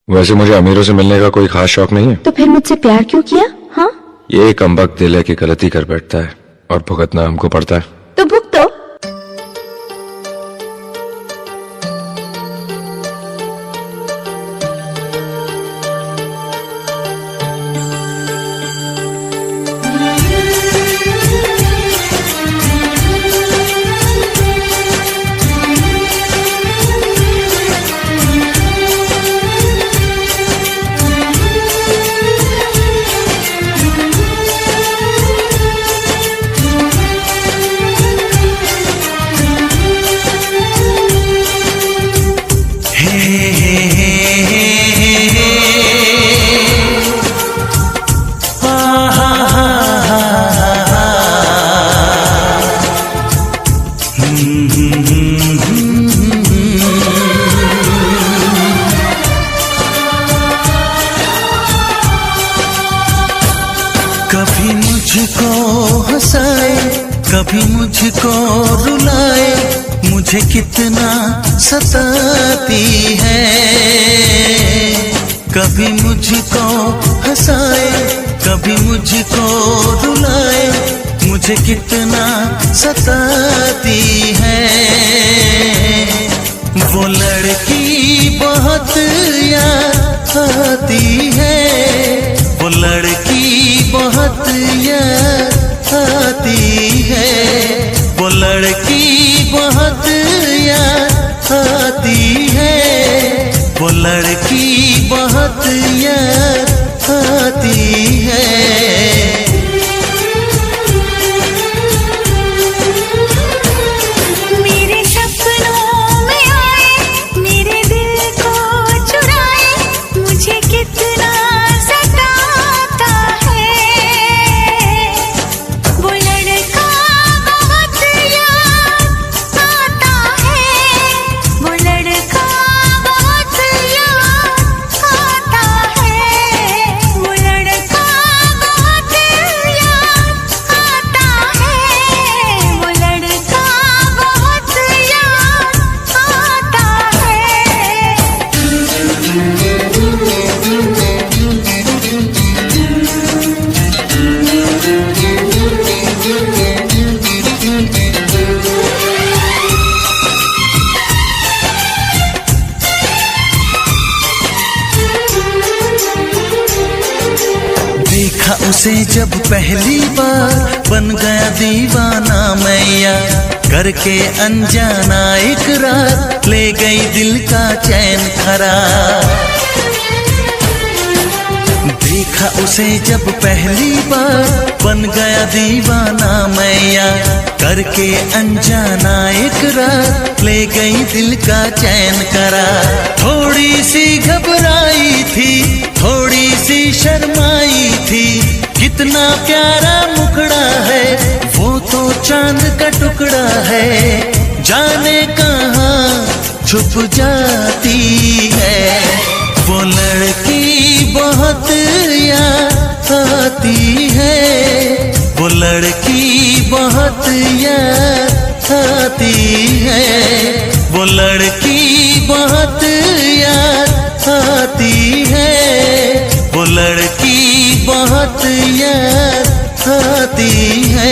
वैसे मुझे अमीरों से मिलने का कोई खास शौक नहीं है। तो फिर मुझसे प्यार क्यों किया? हाँ, ये कमबख्त दिल है कि गलती कर बैठता है और भुगतना हमको पड़ता है। तो भुगतो। कभी मुझको हंसाए, कभी मुझको रुलाए, मुझे कितना सताती है। कभी मुझको हंसाए, कभी मुझको रुलाए, मुझे कितना सताती है। वो लड़की बहुत याद आती है, वो लड़की बहुत याद आती है, वो लड़की बहुत याद आती है, वो लड़की बहुत याद आती है। देखा उसे जब पहली बार, बन गया दीवाना मैया, करके अनजाना इकरार, ले गई दिल का चैन करार। देखा उसे जब पहली बार, बन गया दीवाना मैया, करके अनजाना इकरार, ले गई दिल का चैन करार। थोड़ी सी घबराई थी, थोड़ी सी शर्माई थी, कितना प्यारा मुखड़ा है, वो तो चांद का टुकड़ा है, जाने कहाँ छुप जाती है। वो लड़की बहुत याद आती है, वो लड़की बहुत याद आती है, वो लड़की बहुत याद आती है, वो लड़की बहुत याद आती है।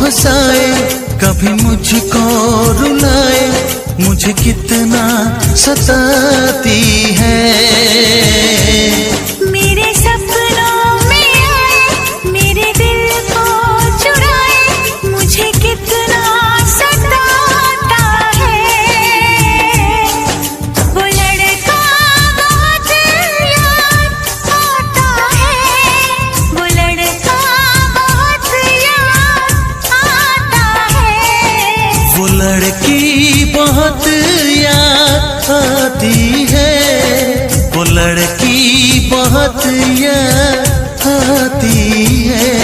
हंसाए, कभी मुझको रुलाए, मुझे कितना सताती है। मेरे सपनों में आए, मेरे दिल को चुराए, मुझे कितना सताता है। वो लड़का बहुत याद आता है, वो लड़का बहुत याद आता है। वो लड़की बहुत याद आती है, वो लड़की बहुत याद आती है।